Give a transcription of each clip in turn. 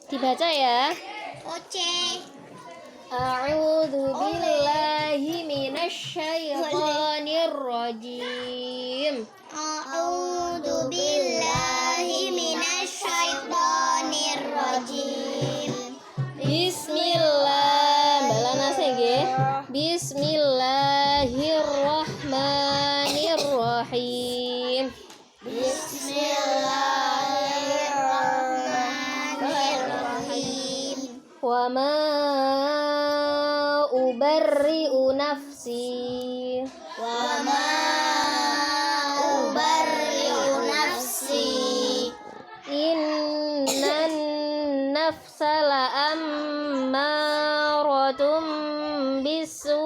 Dibaca ya. Oce. A'udzu billahi minasyaitonir rajim. A'udzu billahi minasyaitonir rajim. Bismillah. Balana nggih. Bismillahirrahmanirrahim. Bismillahirrahmanirrahim. Wa ma ubarri'u nafsi. Wa ma ubarri'u nafsi. Innan nafsa la'ammaratun bisu'i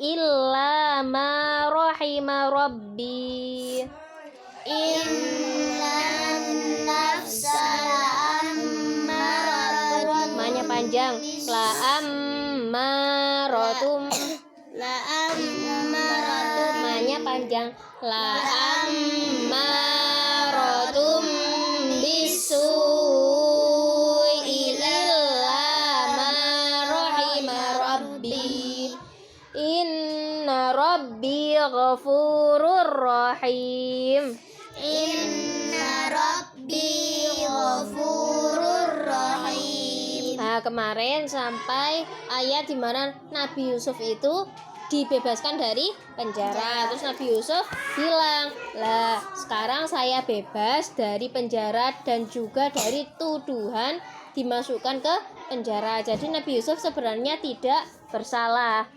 illa ma rahima rabbi. Innan nafsa la'ammaratun. Manya panjang. La'ammaratun. La'ammaratun. Manya panjang. La'ammaratun bisu'i illa ma rahima rabbi. Inna rabbi ghafurur rahim. Inna rabbi ghafurur rahim. Nah, kemarin sampai ayat di mana Nabi Yusuf itu dibebaskan dari penjara. Terus Nabi Yusuf bilang, "Lah, sekarang saya bebas dari penjara dan juga dari tuduhan dimasukkan ke penjara." Jadi Nabi Yusuf sebenarnya tidak bersalah.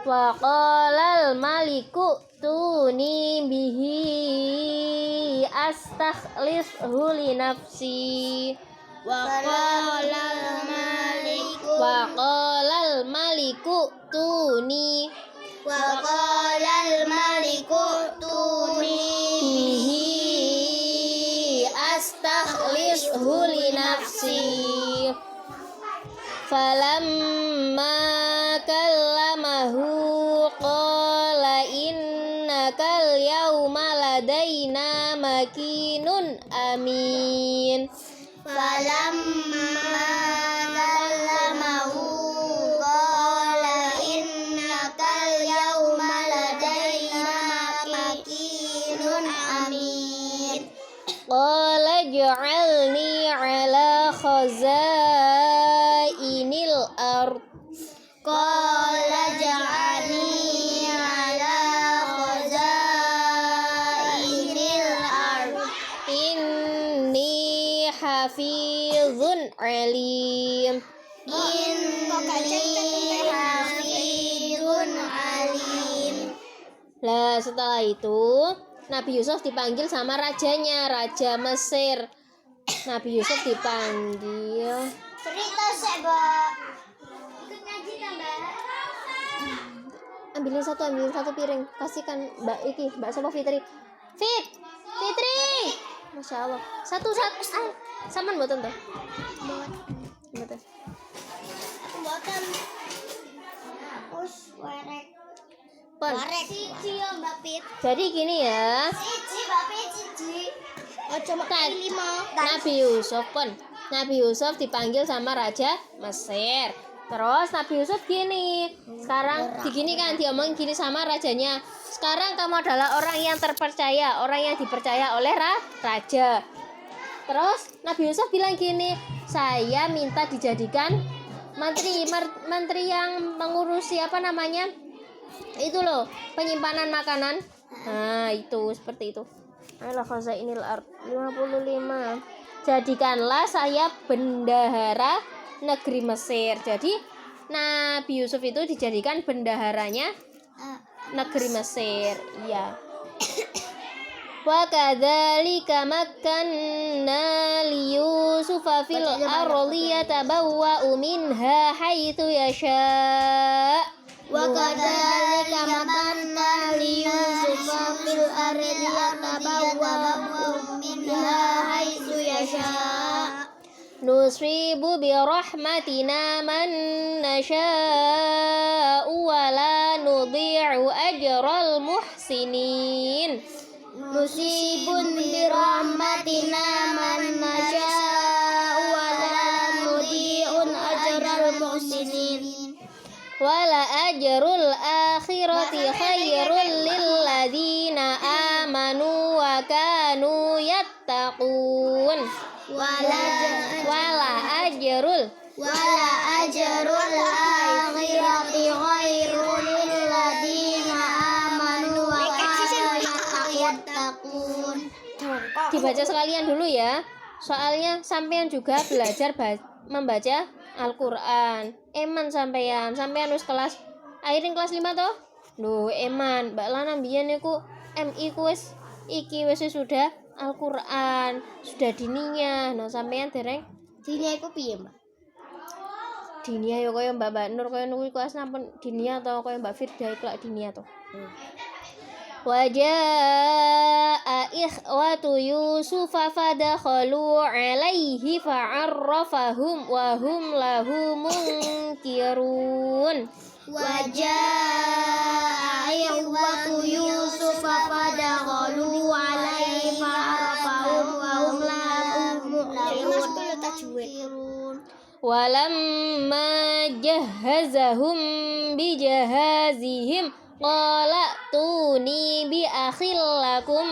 Wa qalal maliku tuni bihi astakhlishu li nafsi. Wa qalal maliku. Wa qalal maliku tuni Wa qalal maliku tuni bihi astakhlishu li nafsi. Falamma kallamahu qala innakal yawma ladaina makinun amin. Falamma kallamahu qala innakal yawma ladaina makinun amin. Qala ja'alni ala khazainil ard. Qala ja'alni ala khazainil ardh. Inni hafizun alim. Inni hafizun alim. Lah setelah itu Nabi Yusuf dipanggil sama rajanya, Raja Mesir. Nabi Yusuf dipanggil. Cerita seba. Ikut ngaji tambah. Ambilin satu piring. Kasihkan Mbak Iki, Mbak Sopo Fitri. Fitri. Masya Allah. Satu. Saman buatan tuh. Buatan. Buatan. Us warek. Pon. Warek. Cici ya Mbak Pit. Jadi gini ya. Cici Mbak Pit cici. Oh coba lima. Nabi Yusuf dipanggil sama Raja Mesir. Terus Nabi Yusuf gini. Sekarang diginikan diomong gini sama rajanya. Sekarang kamu adalah orang yang terpercaya, orang yang dipercaya oleh raja. Terus Nabi Yusuf bilang gini, saya minta dijadikan menteri yang mengurusi apa namanya? Itu loh, penyimpanan makanan. Nah, itu seperti itu. Ala khazainil ard 55. Jadikanlah saya bendahara negeri Mesir. Jadi Nabi Yusuf itu dijadikan bendaharanya negeri Mesir. Iya. Wa kadzalika makkanna li Yusufa fil ardi yatabawwa'u minha haitsu yasha'. Wa kadzalika makkanna li Yusufa fil ardi yatabawwa'u minha haitsu yasha'. Nusibu bi rahmatina man nasha'u wa la nudhi'u ajral muhsinin. Nusibun bi rahmatina man nasya akhirati khairul lilladzina amanu wa kanu yattaqun. Wala ajrul akhirati khairul lilladzina amanu wa kanu yattaqun. Dibaca sekalian dulu ya. Soalnya sampean juga belajar membaca Al-Qur'an. Eman sampean wis kelas airing kelas 5 toh? Lho, eman, Mbak Lana mbiyen niku MI ku wis sudah Al-Qur'an, sudah dininya. Nah, sampean dereng Dini iku piye, Mbak? dinia ya kaya Mbak Nur kaya niku kelas sampun dinia atau kaya Mbak Firda iku lak dinia toh. Wajaa ikhwatu Yusuf fadakhalu alaihi fa'arrafahum wa hum lahu munkirun. Wajaa ikhwatu Yusuf fadakhalu alaihi fa'arrafahum wa hum lahu munkirun. Walamma jahazahum bijahazihim qala tuni bi akhil lakum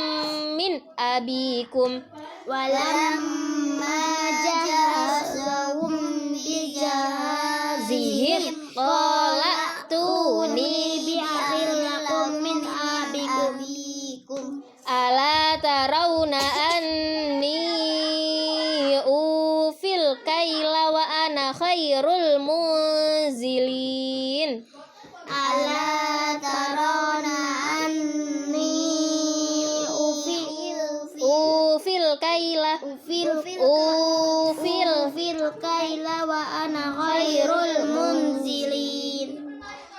min abikum. Walamma jahazahum bijahazihim qala tuni bi akhil lakum min abikum. ala tarawna anni ufil kaila wa ana khairul munzilin. Ala tarona anni ufil kaila wa ana khairul munzilin.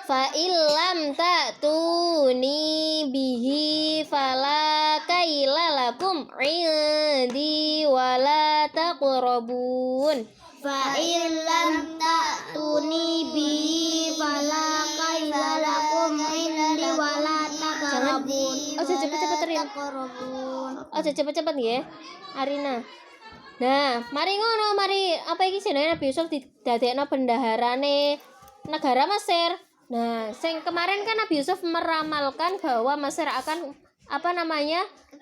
fa illam ta'tuni bihi fala kaila lakum indi wala taqrabun. Fa illam ta'tuni bihi fala kaila lakum indi wala taqrabun. Ojo cepet-cepet ya, Arina. Nah, mari ngono, mari apa iki jenenge Nabi Yusuf didadekno bendaharane negara Mesir. Nah, sing kemarin kan Nabi Yusuf meramalkan bahwa Mesir akan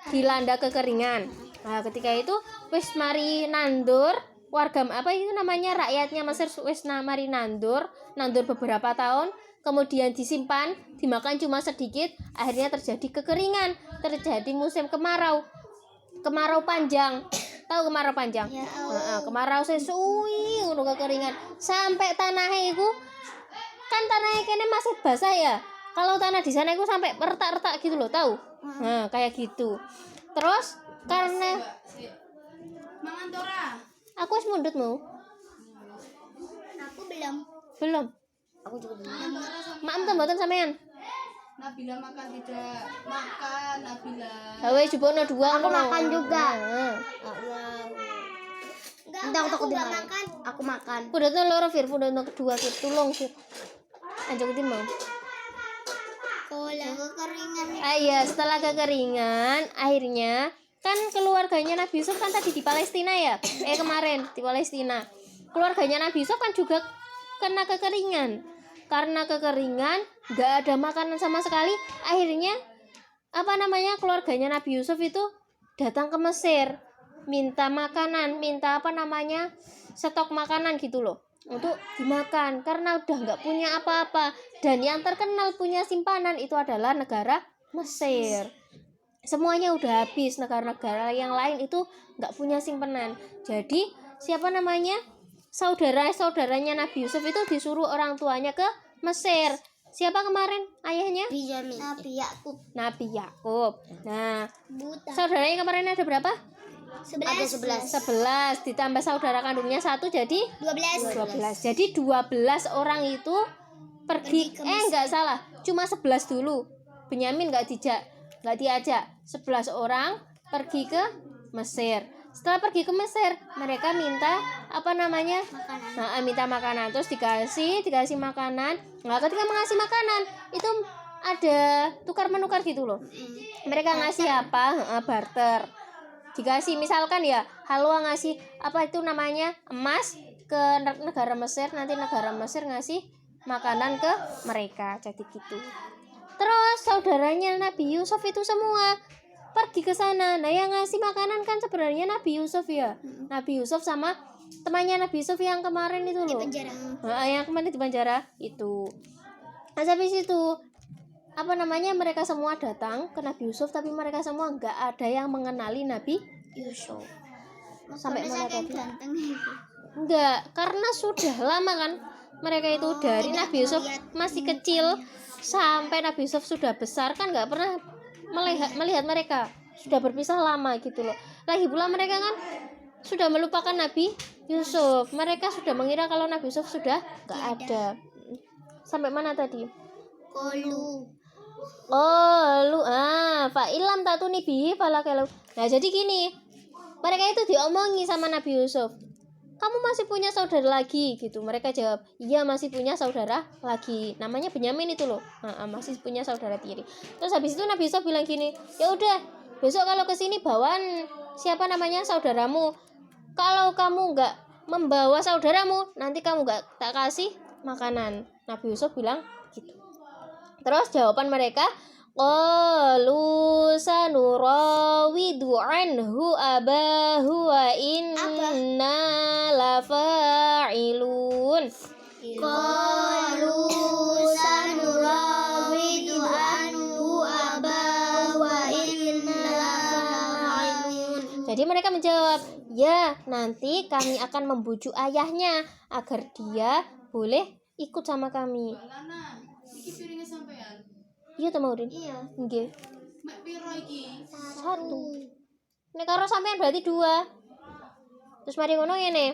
dilanda kekeringan. Nah, ketika itu wis mari nandur warga rakyatnya Mesir wis mari nandur beberapa tahun, kemudian disimpan, dimakan cuma sedikit, akhirnya terjadi kekeringan, terjadi musim kemarau panjang. Tahu kemarau panjang? Ya, kemarau sesuwi ngono kekeringan sampai tanahnya itu kan tanahnya kene masih basah ya. Kalau tanah di sana itu sampai retak-retak gitu loh, tahu? Nah, kayak gitu. Terus karena aku wis mundut mau. Aku belum. Aku juga belum. Maem to mboten sampean? Nabila makan tidak makan Nabila. Hawe jubono dua Aku ngono. makan juga. Nah. Enggak, aku enggak makan. Aku makan. Pundutnya loro Fir, pundutnya kedua Fir, tulung Fir. Anjok itu mau. Kekeringan. Iya, setelah kekeringan, akhirnya kan keluarganya Nabi Yusuf kan tadi di Palestina ya. Kemarin di Palestina. Keluarganya Nabi Yusuf kan juga kena kekeringan. Karena kekeringan, nggak ada makanan sama sekali. Akhirnya keluarganya Nabi Yusuf itu datang ke Mesir, minta makanan, stok makanan gitu loh, untuk dimakan karena udah nggak punya apa-apa. Dan yang terkenal punya simpanan itu adalah negara Mesir. Semuanya udah habis, negara-negara yang lain itu nggak punya simpanan. Jadi saudaranya Nabi Yusuf itu disuruh orang tuanya ke Mesir. Siapa kemarin ayahnya? Nabi Yakub. Nah, saudaranya kemarin ada berapa? 11. 11 ditambah saudara kandungnya 1 jadi 12. Jadi 12 orang itu pergi enggak salah, cuma 11 dulu. Benyamin enggak diajak. 11 orang pergi ke Mesir. Setelah pergi ke Mesir, mereka minta minta makanan. Terus dikasih makanan. Nah, ketika mengasih makanan, itu ada tukar menukar gitu loh. Mereka ngasih barter. Dikasih misalkan ya, Halwa ngasih emas ke negara Mesir, nanti negara Mesir ngasih makanan ke mereka, jadi gitu. Terus saudaranya Nabi Yusuf itu semua pergi ke sana. Nah, yang ngasih makanan kan sebenarnya Nabi Yusuf ya. Nabi Yusuf sama temannya Nabi Yusuf yang kemarin itu Di loh. penjara. Yang kemarin di penjara itu. Nah, habis itu mereka semua datang ke Nabi Yusuf, tapi mereka semua nggak ada yang mengenali Nabi Yusuf. Sampai mana tadi? Ganteng itu. Enggak, karena sudah lama kan mereka itu dari Nabi Yusuf masih kecil sampai Nabi Yusuf sudah besar kan nggak pernah melihat mereka, sudah berpisah lama gitu loh. Lagi pula mereka kan sudah melupakan Nabi Yusuf, mereka sudah mengira kalau Nabi Yusuf sudah nggak ada. Sampai mana tadi? Qalu fa ilam tatuni bihi falakalu. Nah, jadi gini, mereka itu diomongi sama Nabi Yusuf, kamu masih punya saudara lagi gitu. Mereka jawab, iya masih punya saudara lagi, namanya Benyamin itu loh. Masih punya saudara tiri. Terus habis itu Nabi Yusuf bilang gini, ya udah besok kalau kesini bawain saudaramu. Kalau kamu nggak membawa saudaramu, nanti kamu nggak tak kasih makanan. Nabi Yusuf bilang gitu. Terus jawaban mereka, qalu sanurawidu anhu abahu wa inna lafa'ilun. Qalu sanurawidu anhu abahu wa inna lafa'ilun. Jadi mereka menjawab, ya nanti kami akan membujuk ayahnya agar dia boleh ikut sama kami. Lana, iki piringnya sampean. Iya ta Maudin? Iya. Nggih. Mek piro iki? 1. Nek karo sampean berarti 2. Terus mari ngono ngene.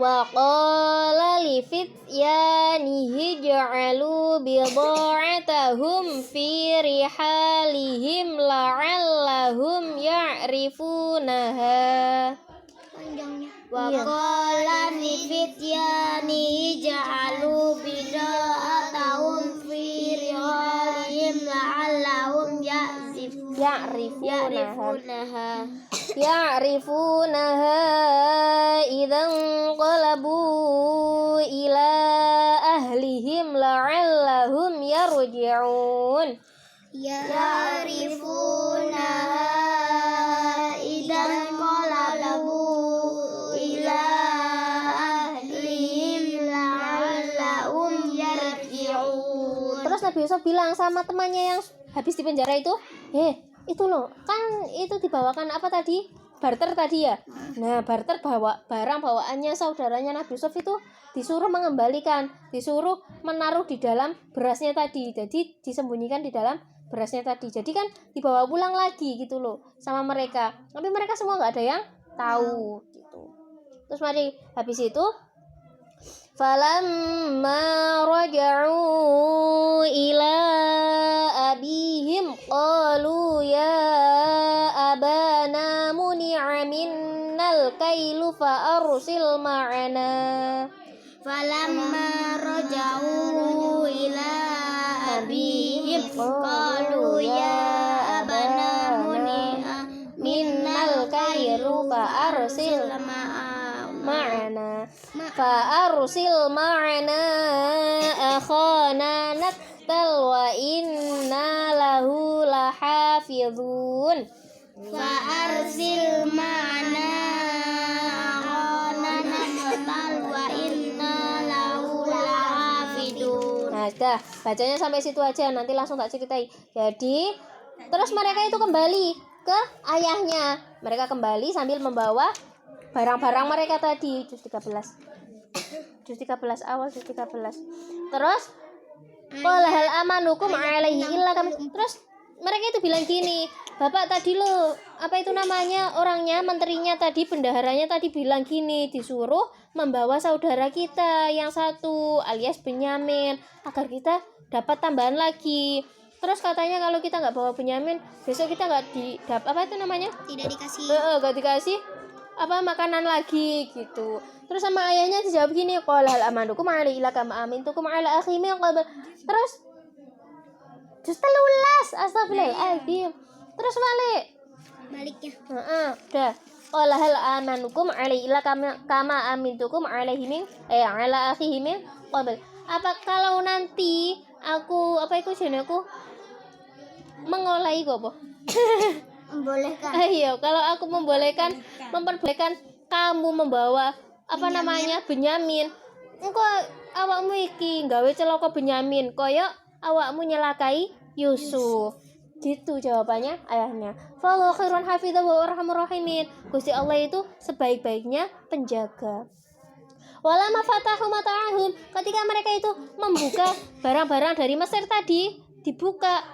Wa qala li fityanihi ja'alu bidha'atahum fi rihalihim la'allahum ya'rifunaha. Panjangnya. Wa qala li fityani ja'alu bida'atahum fi rihalihim la'allahum ya'rifunaha idzan qalabu ila ahlihim la'allahum yarji'un. Ya'rifunaha idzan qalabu ila ahlihim la'allahum yarji'un. Terus Nabi Yusuf bilang sama temannya yang habis di penjara itu, itu loh, kan itu dibawakan apa tadi? Barter tadi ya. Nah, barter bawa barang bawaannya saudaranya Nabi Yusuf itu disuruh mengembalikan, disuruh menaruh di dalam berasnya tadi. Jadi disembunyikan di dalam berasnya tadi. Jadi kan dibawa pulang lagi gitu loh sama mereka. Tapi mereka semua nggak ada yang tahu gitu. Terus mari habis itu falamma raja'u ila abihim qalu ya abana muni'a minnal kailu fa arsil ma'ana. Falamma raja'u ila abihim qalu ya abana muni'a minnal kailu fa arsil ma'ana akhana naktal wa inna lahu lahafizun. fa arsil ma'ana akhana naktal wa inna lahu lahafizun. Nah, sudah, bacanya sampai situ aja, nanti langsung tak ceritai. Jadi, terus mereka itu kembali ke ayahnya. Mereka kembali sambil membawa barang-barang mereka tadi. Juz 13 awal, juz 13. Terus qala hal amanukum alaihi illa kami. Terus mereka itu bilang gini, Bapak tadi lo, apa itu namanya, orangnya, menterinya tadi, bendaharanya tadi bilang gini, disuruh membawa saudara kita yang satu alias Benyamin agar kita dapat tambahan lagi. Terus katanya kalau kita nggak bawa Benyamin, besok kita nggak apa itu namanya, Tidak dikasih. nggak dikasih apa makanan lagi gitu. Terus sama ayahnya dijawab gini, qala hal amanukum alaihi illa kama amintukum ala akhi min qabl. Terus juz 13 astagfirullahaladzim. Terus balik Baliknya. udah. Qala hal amanukum alaihi illa kama amintukum alaihi min ala akhihi min qabl. Apa kalau nanti aku apa iku jenenge aku mengolahi kok apa? Membolehkan. Ayo, kalau aku memperbolehkan kamu membawa apa namanya Benyamin, engko awakmu iki gawe celaka Benyamin, koyo awakmu nyelakai Yusuf. Gitu jawabannya ayahnya. Fallahu khairun hafidza wa arhamur rahimin. Gusti Allah itu sebaik-baiknya penjaga. Walama fatahu mata'ahum, ketika mereka itu membuka barang-barang dari Mesir tadi, dibuka.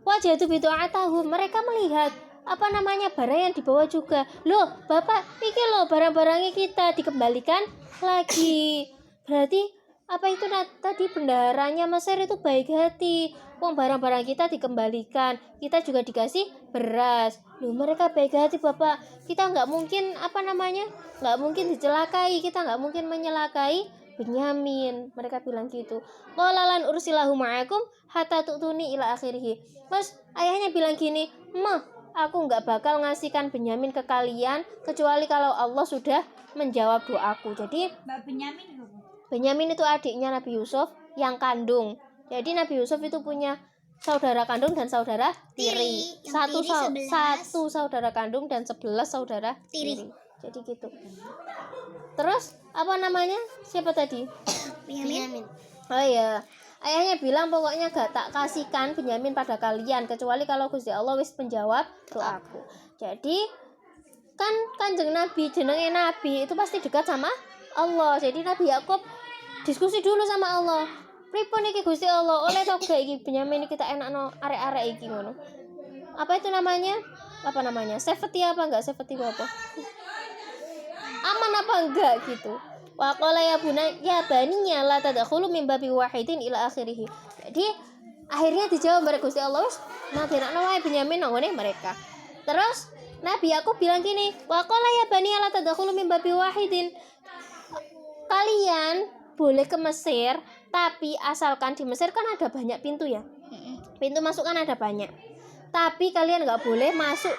Wajadu bidu'atahum, mereka melihat apa namanya barang yang dibawa juga. Loh, Bapak, iki loh barang-barangnya kita dikembalikan lagi. Berarti apa itu tadi bendaharanya Mesir itu baik hati. Uang barang-barang kita dikembalikan, kita juga dikasih beras. Loh, mereka baik hati Bapak. Kita nggak mungkin apa namanya, nggak mungkin dicelakai, kita nggak mungkin menyelakai Benyamin. Mereka bilang gitu. Qalalan ursilahu ma'akum hatta tu'tuni ila akhirih. Mas, ayahnya bilang gini, "Mah, aku nggak bakal ngasihkan Benyamin ke kalian kecuali kalau Allah sudah menjawab doaku." Jadi Mbak Benyamin Benyamin itu adiknya Nabi Yusuf yang kandung. Jadi Nabi Yusuf itu punya saudara kandung dan saudara tiri. Yang tiri 11. Satu saudara kandung dan 11 saudara tiri. Jadi gitu. Terus apa namanya? Siapa tadi? Benyamin. Oh iya. Ayahnya bilang pokoknya gak tak kasihkan Benyamin pada kalian kecuali kalau Gusti Allah wis menjawab doaku. Jadi kan Kanjeng Nabi jenenge Nabi itu pasti dekat sama Allah. Jadi Nabi Yakub diskusi dulu sama Allah. Pripun iki Gusti Allah, oleh to gak iki Benyamin kita enakno arek-arek iki ngono. Apa itu namanya? Apa namanya? Safety apa enggak safety apa? Aman apa enggak gitu. Wa qala ya baniya la tadkhulu min babi wahidin ila akhirih. Jadi akhirnya dijawab oleh Gusti Allah, wis madenakno wae Benyamin nang ngene mereka. Terus Nabi Yakub bilang gini, wa qala ya baniya la tadkhulu min babi wahidin. Kalian boleh ke Mesir, tapi asalkan di Mesir kan ada banyak pintu ya. Pintu masuk kan ada banyak. Tapi kalian nggak boleh masuk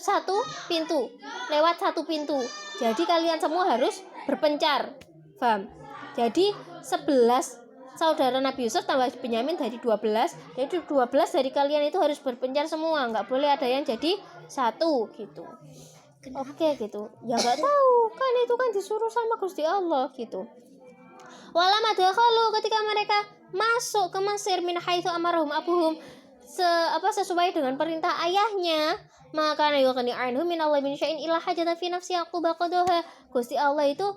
satu pintu, lewat satu pintu. Jadi kalian semua harus berpencar. Paham? Jadi 11 saudara Nabi Yusuf tambah Benyamin dari 12. Jadi 12 dari kalian itu harus berpencar semua, nggak boleh ada yang jadi satu gitu. Oke gitu. Ya nggak tahu, kan itu kan disuruh sama Gusti Allah gitu. Walama dakhalu, ketika mereka masuk ke Mesir min haitsu amarahum abuhum, sesuai dengan perintah ayahnya, maka yuqni anhum min Allah min syai'in illa hajatan fi nafsi yaqub qadaha. Gusti Allah itu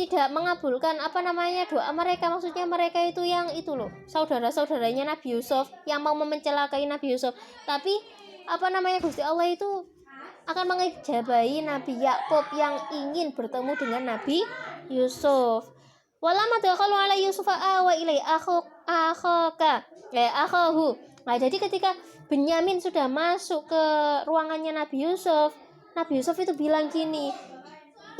tidak mengabulkan apa namanya doa mereka, maksudnya mereka itu yang itu loh, saudara-saudaranya Nabi Yusuf yang mau mencelakai Nabi Yusuf. Tapi apa namanya Gusti Allah itu akan mengijabahi Nabi Yakub yang ingin bertemu dengan Nabi Yusuf. Walama dakhalu ala Yusufa awa ilai akhahu. Nah, jadi ketika Benyamin sudah masuk ke ruangannya Nabi Yusuf itu bilang gini,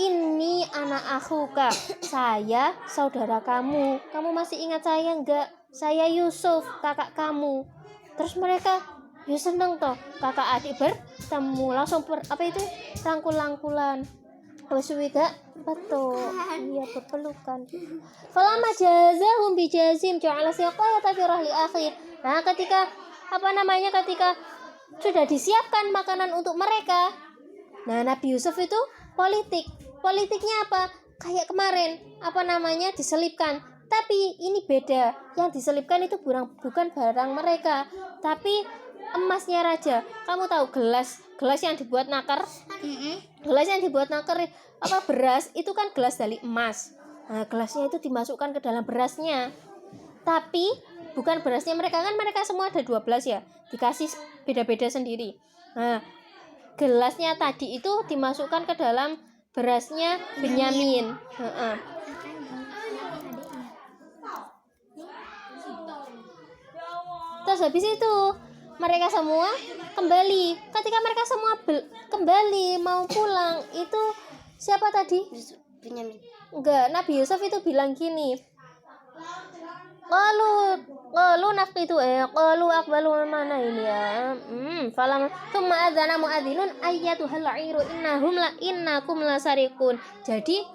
"Ini anak akhuka, saya saudara kamu. Kamu masih ingat saya enggak? Saya Yusuf, kakak kamu." Terus mereka ya seneng toh, kakak adik bertemu, langsung rangkul-rangkulan. Wes gak betul. Iya, berpelukan. Falama jazahum bijazim ja'ala siqayata fi rahli akhir. Nah, ketika sudah disiapkan makanan untuk mereka. Nah, Nabi Yusuf itu Politiknya apa? Kayak kemarin, diselipkan. Tapi ini beda. Yang diselipkan itu bukan barang mereka, tapi emasnya raja. Kamu tahu gelas yang dibuat nakar? Gelas yang dibuat nakar beras itu kan gelas dari emas. Nah, gelasnya itu dimasukkan ke dalam berasnya. Tapi bukan berasnya mereka, kan mereka semua ada 12 ya. Dikasih beda-beda sendiri. Nah, gelasnya tadi itu dimasukkan ke dalam berasnya Benyamin. Terus habis itu mereka semua kembali. Ketika mereka semua kembali mau pulang, itu siapa tadi? Benyamin. Enggak, Nabi Yusuf itu bilang gini, qalu nafqitu qalu aqbalu mana ini ya. Falam thumma adzana muadzinun ayyatuhal 'iru innakum lasariqun. Jadi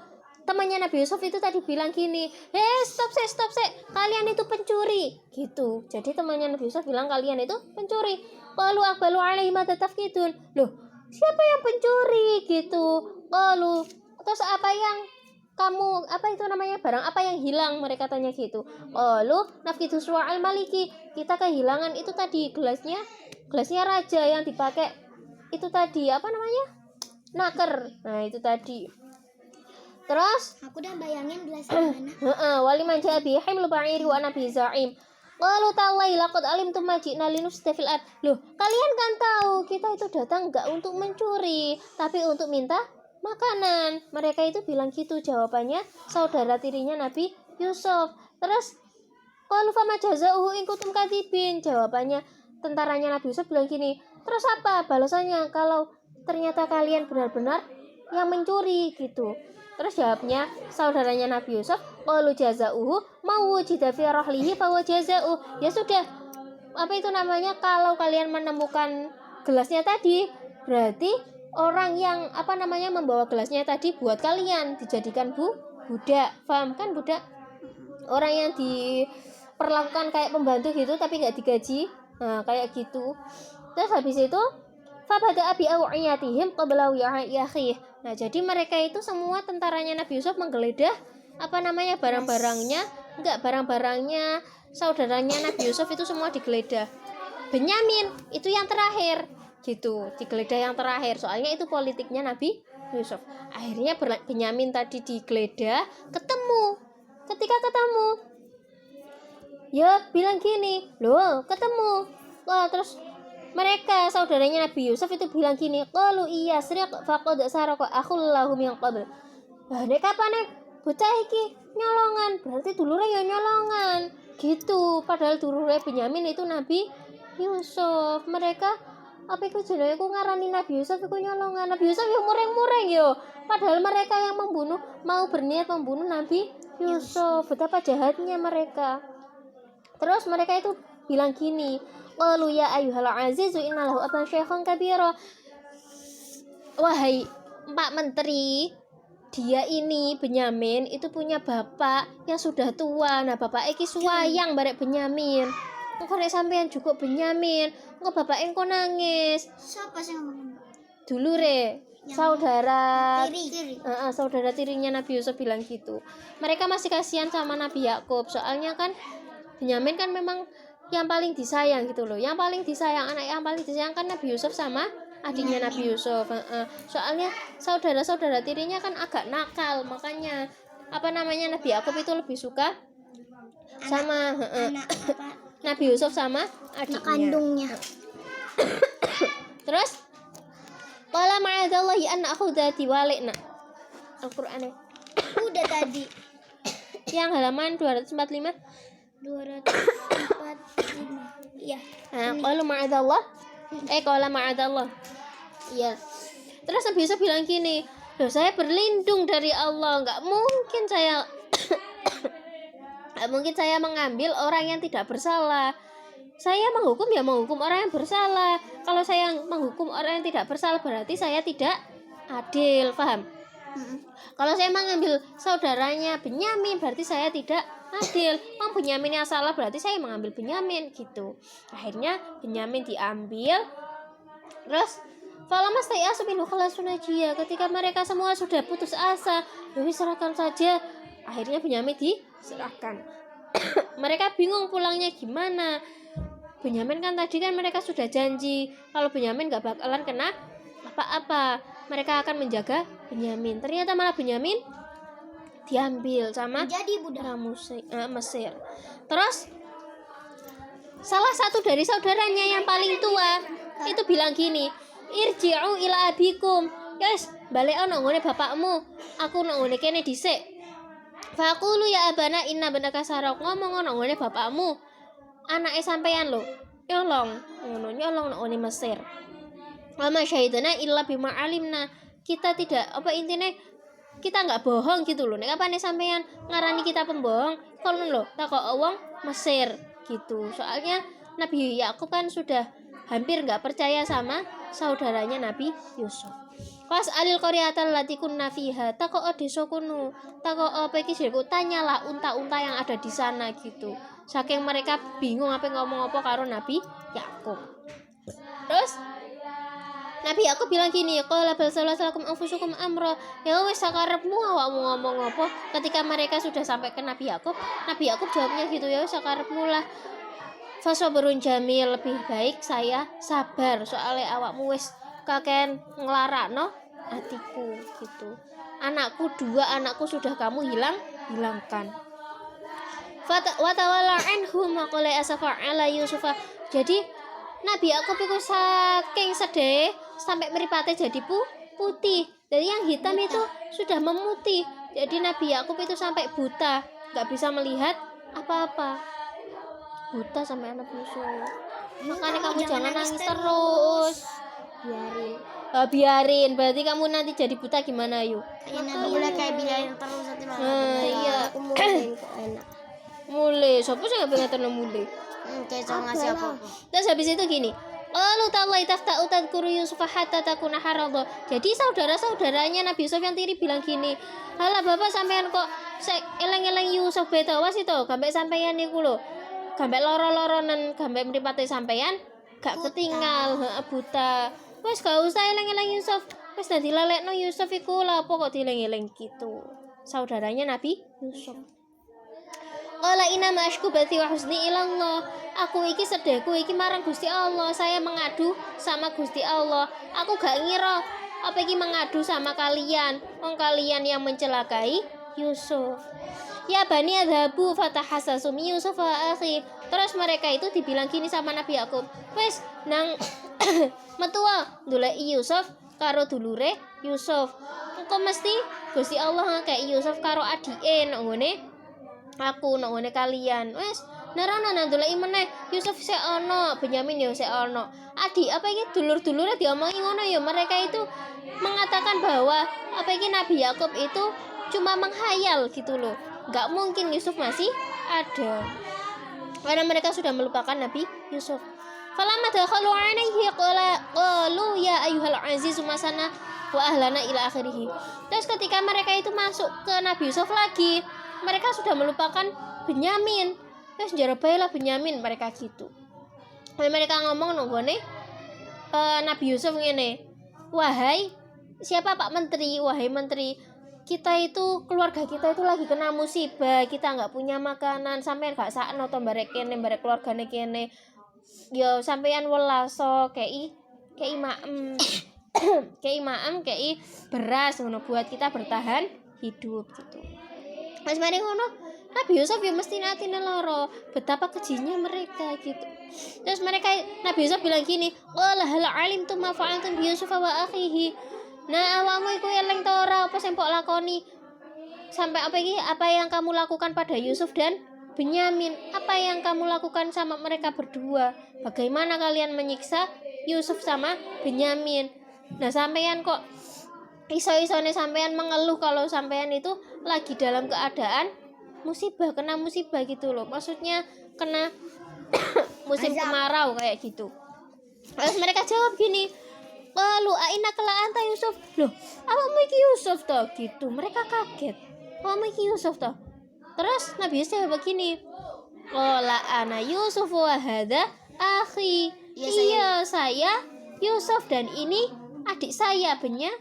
temannya Nabi Yusuf itu tadi bilang gini, stop sih, kalian itu pencuri gitu. Jadi temannya Nabi Yusuf bilang kalian itu pencuri. Qalu aqbalu alaihi ma tatafkidun. Loh, siapa yang pencuri gitu? Qalu, terus apa yang kamu, apa itu namanya, barang apa yang hilang, mereka tanya gitu. Qalu nafkidu su'al maliki, kita kehilangan itu tadi gelasnya raja yang dipakai itu tadi, apa namanya, naker. Nah itu tadi. Terus Aku udah bayangin gelas mana. wali manja bi himlu ba'iri wa nabi za'im. Qalu tallahi laqad alimtum ma ji'na linufsida fil ard. Loh, kalian kan tahu kita itu datang enggak untuk mencuri, tapi untuk minta makanan. Mereka itu bilang gitu jawabannya saudara tirinya Nabi Yusuf. Terus qalu fama jazaohu in kuntum kadibin. Jawabannya tentaranya Nabi Yusuf bilang gini, terus apa balasannya kalau ternyata kalian benar-benar yang mencuri gitu. Terus jawabnya saudaranya Nabi Yusuf, qalu jazauhu ma wujida fi rahlihi fa jazau. Ya sudah, apa itu namanya, kalau kalian menemukan gelasnya tadi, berarti orang yang apa namanya membawa gelasnya tadi buat kalian dijadikan budak. Paham kan budak? Orang yang diperlakukan kayak pembantu gitu tapi nggak digaji. Nah, kayak gitu. Terus habis itu fabada abi awiyatihim qabla wi'ahi. Nah, jadi mereka itu semua tentaranya Nabi Yusuf menggeledah apa namanya barang-barangnya saudaranya Nabi Yusuf itu semua digeledah. Benyamin itu yang terakhir gitu, digeledah yang terakhir, soalnya itu politiknya Nabi Yusuf. Akhirnya Benyamin tadi digeledah, ketika ketemu ya bilang gini, loh ketemu. Wah, terus mereka saudaranya Nabi Yusuf itu bilang gini, qalu iya sriq faqad sarqa akhul lahum yang qabl. Lah nek kapane bocah iki nyolongan, berarti dulure ya nyolongan gitu. Padahal dulure Benyamin itu Nabi Yusuf. Mereka apa iku jenenge ku ngarani Nabi Yusuf iku nyolongan. Nabi Yusuf yo mureng-mureng yo. Padahal mereka yang mau berniat membunuh Nabi Yusuf. Betapa jahatnya mereka. Terus mereka itu bilang gini, qalu ya ayyuhal azizu innalahu aban syaikhan kabira. Wahai Pak Menteri, dia ini Benyamin itu punya bapak yang sudah tua. Nah, bapak iki suwayang barek Benyamin. Engko nek sampean cukup Benyamin, engko bapak engko nangis. Siapa sih ngomong? Dulure saudara Tiri. saudara tirinya Nabi Yusuf bilang gitu. Mereka masih kasihan sama Nabi Yakub, soalnya kan Benyamin kan memang yang paling disayang gitu loh. Yang paling disayang, anak yang paling disayang kan Nabi Yusuf sama adiknya Nabi Yusuf. Soalnya saudara-saudara tirinya kan agak nakal, makanya apa namanya Nabi Yakub itu lebih suka sama Nabi Yusuf sama adiknya. Kandungnya. Terus qala ma'adallahi an akhudha diwalikna. Al-Qur'an Udah tadi. yang halaman 245. 245. Iya. Qala ma'adallah. Iya. Terus Nabi Yusuf bilang gini, loh saya berlindung dari Allah, nggak mungkin saya mengambil orang yang tidak bersalah. Saya menghukum orang yang bersalah. Kalau saya menghukum orang yang tidak bersalah berarti saya tidak adil, paham? Kalau saya mengambil saudaranya Benyamin berarti saya tidak adil. Benyamin yang salah berarti saya mengambil Benyamin gitu. Akhirnya Benyamin diambil. Terus falamas tayasu minhu khalasun najiyah, ketika mereka semua sudah putus asa, serahkan saja. Akhirnya Benyamin diserahkan. Mereka bingung pulangnya gimana. Benyamin kan tadi kan mereka sudah janji kalau Benyamin gak bakalan kena apa-apa, mereka akan menjaga Benyamin. Ternyata malah Benyamin diambil sama jadi budak Mesir. Terus salah satu dari saudaranya yang paling tua itu bilang gini, irji'u ila abikum, guys balik ono ngene bapakmu, aku nang ngene kene dhisik. Faqulu ya abana inna banaka sarok, ngomong ono ngene bapakmu anake sampean lho nyolong nang ngene Mesir. Wa ma syahidana illa bima alimna, kita tidak apa intinya kita nggak bohong gitu loh. Nek kapane sampean ngarani kita pembohong, kalau lho takok wong Mesir gitu. Soalnya Nabi Yakub kan sudah hampir nggak percaya sama saudaranya Nabi Yusuf. Pas alil qaryatan lati kunna fiha, tako desa kuno, tako apa iki jenengku, tanyalah unta-unta yang ada di sana gitu. Saking mereka bingung apa ngomong apa karo Nabi Yakub. Terus Nabi Yakub bilang gini, qala bal salakum anfusukum amra. Ya wis sakarepmu awakmu ngomong apa. Ketika mereka sudah sampai ke Nabi Yakub jawabnya gitu, ya wis sakarepmu lah. Fasabrun jamil, lebih baik saya sabar soalnya awakmu wis kaken nglarakno hatiku gitu. Anakku sudah kamu hilangkan. Wa tawalla anhum qala asafa ala yusufa. Jadi Nabi Yakub itu saking sedih sampai mripate jadi putih. Jadi yang hitam itu sudah memutih. Jadi Nabi Yakub itu sampai buta, nggak bisa melihat apa-apa. Buta sampai anak Yusuf. Makanya kamu jangan nangis terus. Biarin. Berarti kamu nanti jadi buta gimana, yuk? Kayak biarin terus nanti Iya. aku mau kok enak. Mulai. Sopo sing pengen terus mulai. Kayak jangan ngasih apa-apa. Terus habis itu gini. Qalu tallahi tafta'u tadhkuru Yusuf hatta takuna harada. Jadi saudara-saudaranya Nabi Yusuf yang tiri bilang gini, "Halah bapak sampean kok eleng-eleng Yusuf beta was itu, gambek sampean niku lho. Gambek loro-loronen, gambek mripate sampean gak ketinggal, buta. Wes gak usah eleng-eleng Yusuf. Wes dadi lalekno Yusuf iku lha apa kok dileng-eleng gitu." Saudaranya Nabi Yusuf. Qala inna ma'ashku bathi wa husni ilallah. Aku iki sedihku iki marang Gusti Allah. Saya mengadu sama Gusti Allah. Aku gak ngira apa iki mengadu sama kalian. Kalian yang mencelakai Yusuf. Ya bani adhabu fatahassasu min Yusuf wa akhi. Terus mereka itu dibilang gini sama Nabi Yakub. Wes nang metua ndoleki Yusuf karo dulure Yusuf. Engko mesti Gusti Allah ngakei Yusuf karo adike nang ngene aku nang ngene kalian. Wes nerana nang ndoleki meneh Yusuf sik ana, Benyamin ya sik ana. Adik apa iki dulur-dulure diomongi ngono ya. Mereka itu mengatakan bahwa apa iki Nabi Yakub itu cuma menghayal gitu loh. Enggak mungkin Yusuf masih ada. Karena mereka sudah melupakan Nabi Yusuf. Falamma dakhalu alaihi qalu ya ayyuhal aziz masana wa ahlana ila akhirih. Terus ketika mereka itu masuk ke Nabi Yusuf lagi, mereka sudah melupakan Benyamin. Terus jarabailah Benyamin mereka gitu. Lalu mereka ngomong nonggone Nabi Yusuf ngene, "Wahai siapa Pak Menteri, wahai menteri, kita itu keluarga kita itu lagi kena musibah, kita nggak punya makanan, sampean gak sakno to barek kene, barek keluargane kene. Yo sampean welaso kei maem." kei beras ngono buat kita bertahan hidup gitu. Mas mari ngono, Nabi Yusuf ya mesti natine loro, betapa kejinya mereka gitu. Terus Nabi Yusuf bilang gini, "Qala hal alimtum ma fa'altum bi Yusuf wa akhihi." Nah, awakmu iku eling ta ora apa sing mbok lakoni? Sampai apa yang kamu lakukan pada Yusuf dan Benyamin? Apa yang kamu lakukan sama mereka berdua? Bagaimana kalian menyiksa Yusuf sama Benyamin? Nah, sampean kok iso-isone sampean mengeluh kalau sampean itu lagi dalam keadaan musibah, kena musibah gitu loh. Maksudnya kena musim kemarau kayak gitu. Terus mereka jawab gini, "Qalu aina kala anta Yusuf." Loh, awakmu iki Yusuf toh gitu. Mereka kaget. Awakmu iki Yusuf toh. Terus Nabi Yusuf begini, "Qala ana Yusuf wa hadza akhi." Iya, saya Yusuf dan ini adik saya Benyamin.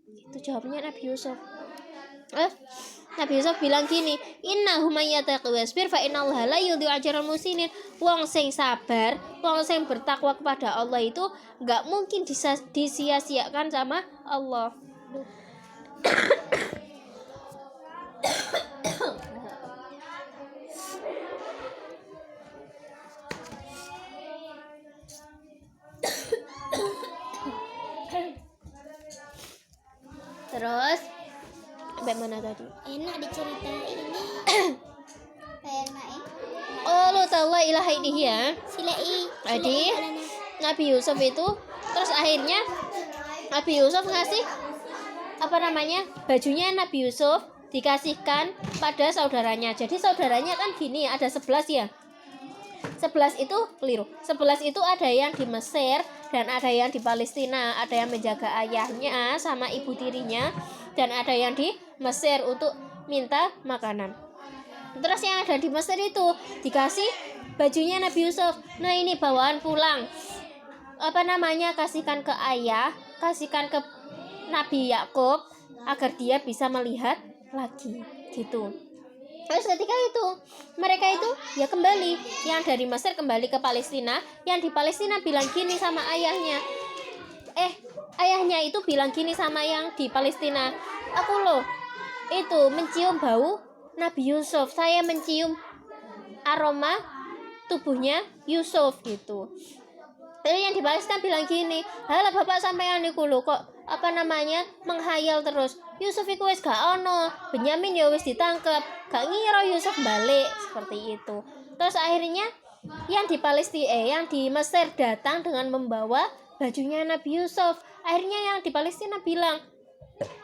Itu jawabnya Nabi Yusuf. Nabi Yusuf bilang gini, "Innahu may yattaqi wasbir fa innallaha la yudhi'u ajral muhsinin." Wong sing sabar, wong sing bertakwa kepada Allah itu enggak mungkin disia-siakan sama Allah. Terus bagaimana tadi? Enak diceritain ini. Enak Qalu la ilaha illallah. Silai. Jadi Nabi Yusuf itu terus akhirnya Nabi Yusuf ngasih bajunya Nabi Yusuf dikasihkan pada saudaranya. Jadi saudaranya kan gini, ada 11 ya. 11 itu keliru. 11 itu ada yang di Mesir dan ada yang di Palestina, ada yang menjaga ayahnya sama ibu tirinya, dan ada yang di Mesir untuk minta makanan. Terus yang ada di Mesir itu dikasih bajunya Nabi Yusuf. Nah, ini bawaan pulang. Kasihkan ke ayah, kasihkan ke Nabi Yakub agar dia bisa melihat lagi gitu. Terus ketika itu mereka itu ya kembali, yang dari Mesir kembali ke Palestina, yang di Palestina bilang gini sama ayahnya. Ayahnya itu bilang gini sama yang di Palestina, aku loh itu mencium bau Nabi Yusuf, saya mencium aroma tubuhnya Yusuf gitu. Jadi yang di Palestina bilang gini, halah bapak sampean niku lho kok menghayal terus. Yusuf iku wis gak ono, Benyamin ya wis ditangkep, gak ngira Yusuf balik, seperti itu. Terus akhirnya yang di Palestina yang di Mesir datang dengan membawa bajunya Nabi Yusuf. Akhirnya yang di Palestina bilang,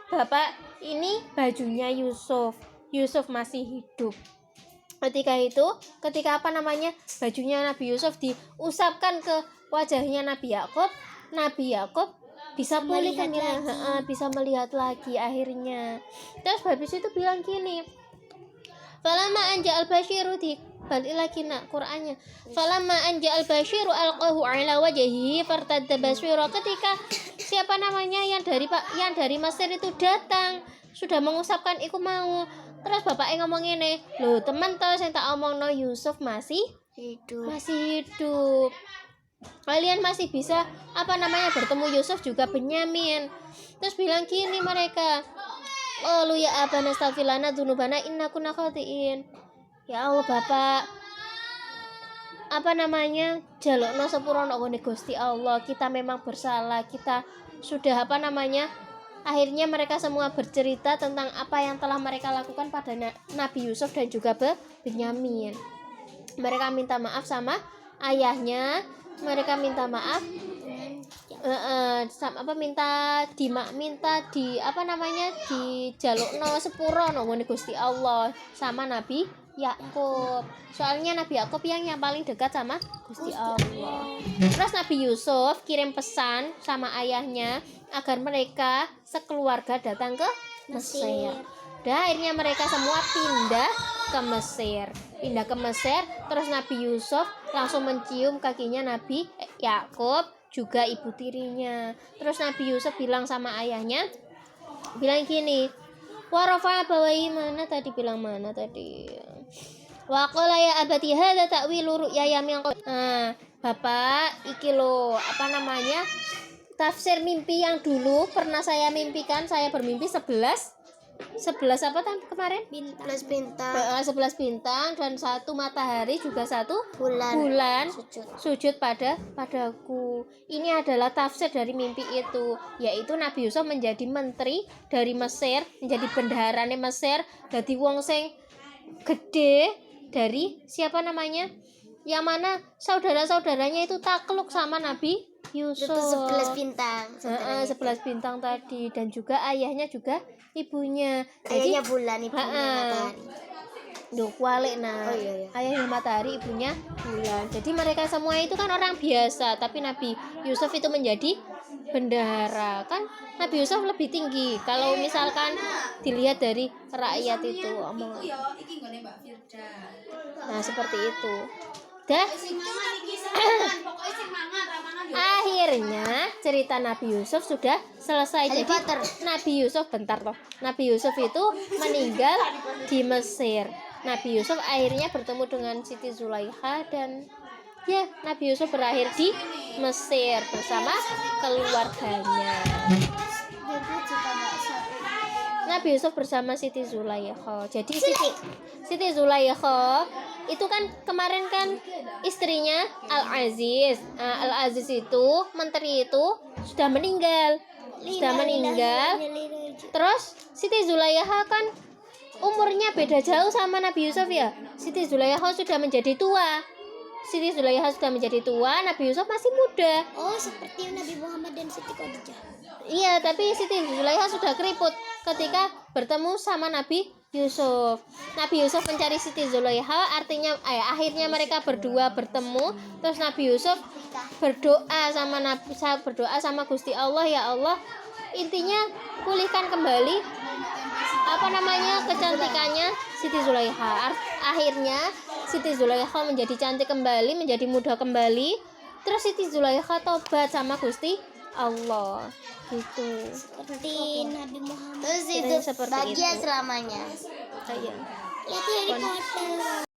bapak ini bajunya Yusuf, Yusuf masih hidup. Ketika bajunya Nabi Yusuf diusapkan ke wajahnya Nabi Yakub bisa pulih kan ya, bisa melihat lagi akhirnya. Terus habis itu bilang gini, falamma anja al-basyiru balik lagi Qur'annya, falamma anja al-basyiru alqahu ala wajhihi fartadda basyiru. Ketika yang dari Mesir itu datang sudah mengusapkan iku mau, terus bapaknya ngomong ini, lho teman tau sing tak omongno, Yusuf masih hidup. Kalian masih bisa bertemu Yusuf juga Benyamin. Terus bilang gini mereka, lu ya abana astaghfirlana dzunubana inna kunna khatiin. Ya Allah bapak, jalukno sepuro nang Gusti Allah, kita memang bersalah, kita sudah akhirnya mereka semua bercerita tentang apa yang telah mereka lakukan pada Nabi Yusuf dan juga Benyamin. Mereka minta maaf sama ayahnya, mereka minta maaf dijalukno sepuro nang Gusti Allah sama Nabi Yakub. Soalnya Nabi Yakub yang paling dekat sama Gusti Allah. Terus Nabi Yusuf kirim pesan sama ayahnya agar mereka sekeluarga datang ke Mesir. Dan akhirnya mereka semua pindah ke Mesir. Terus Nabi Yusuf langsung mencium kakinya Nabi Yakub juga ibu tirinya. Terus Nabi Yusuf bilang sama ayahnya, bilang gini, warafa bawai mana tadi wa qala ya abati hadza ta'wilu ru'ya min qabl. Bapak iki lo tafsir mimpi yang dulu pernah saya mimpikan. Saya bermimpi 11 kemarin? 11 bintang. 11 bintang dan satu matahari juga satu bulan sujud padaku. Ini adalah tafsir dari mimpi itu, yaitu Nabi Yusuf menjadi menteri dari Mesir, menjadi bendaharane Mesir, dadi wong sing gede dari yang mana saudara-saudaranya itu takluk sama Nabi Yusuf. Itu 11 bintang. 11 bintang tadi, dan juga ayahnya juga ibunya. Ayahnya bulan, ibunya matahari. Iya. Ayahnya matahari, ibunya bulan. Jadi mereka semua itu kan orang biasa, tapi Nabi Yusuf itu menjadi bendahara. Kan Nabi Yusuf lebih tinggi kalau misalkan dilihat dari rakyat itu omongan. Nah, seperti itu. Akhirnya cerita Nabi Yusuf sudah selesai. Jadi Nabi Yusuf itu meninggal di Mesir. Nabi Yusuf akhirnya bertemu dengan Siti Zulaikha, dan Nabi Yusuf berakhir di Mesir bersama keluarganya. Nabi Yusuf bersama Siti Zulaikha. Jadi Siti Zulaikha itu kan kemarin kan istrinya Al-Aziz. Al-Aziz itu menteri itu sudah meninggal. Terus Siti Zulaikha kan umurnya beda jauh sama Nabi Yusuf ya. Siti Zulaikha sudah menjadi tua. Siti Zulaikha sudah menjadi tua, Nabi Yusuf masih muda. Oh, seperti Nabi Muhammad dan Siti Khadijah. Iya, tapi Siti Zulaikha sudah keriput ketika bertemu sama Nabi Yusuf. Nabi Yusuf mencari Siti Zulaikha, artinya akhirnya mereka berdua bertemu. Terus Nabi Yusuf berdoa sama Gusti Allah, ya Allah, intinya pulihkan kembali kecantikannya Siti Zulaikha. Akhirnya Siti Zulaikha menjadi cantik kembali, menjadi muda kembali. Terus Siti Zulaikha tobat sama Gusti Allah gitu. Seperti Nabi Muhammad. Terus hidup bahagia selamanya. Iya. Itu Harry Potter.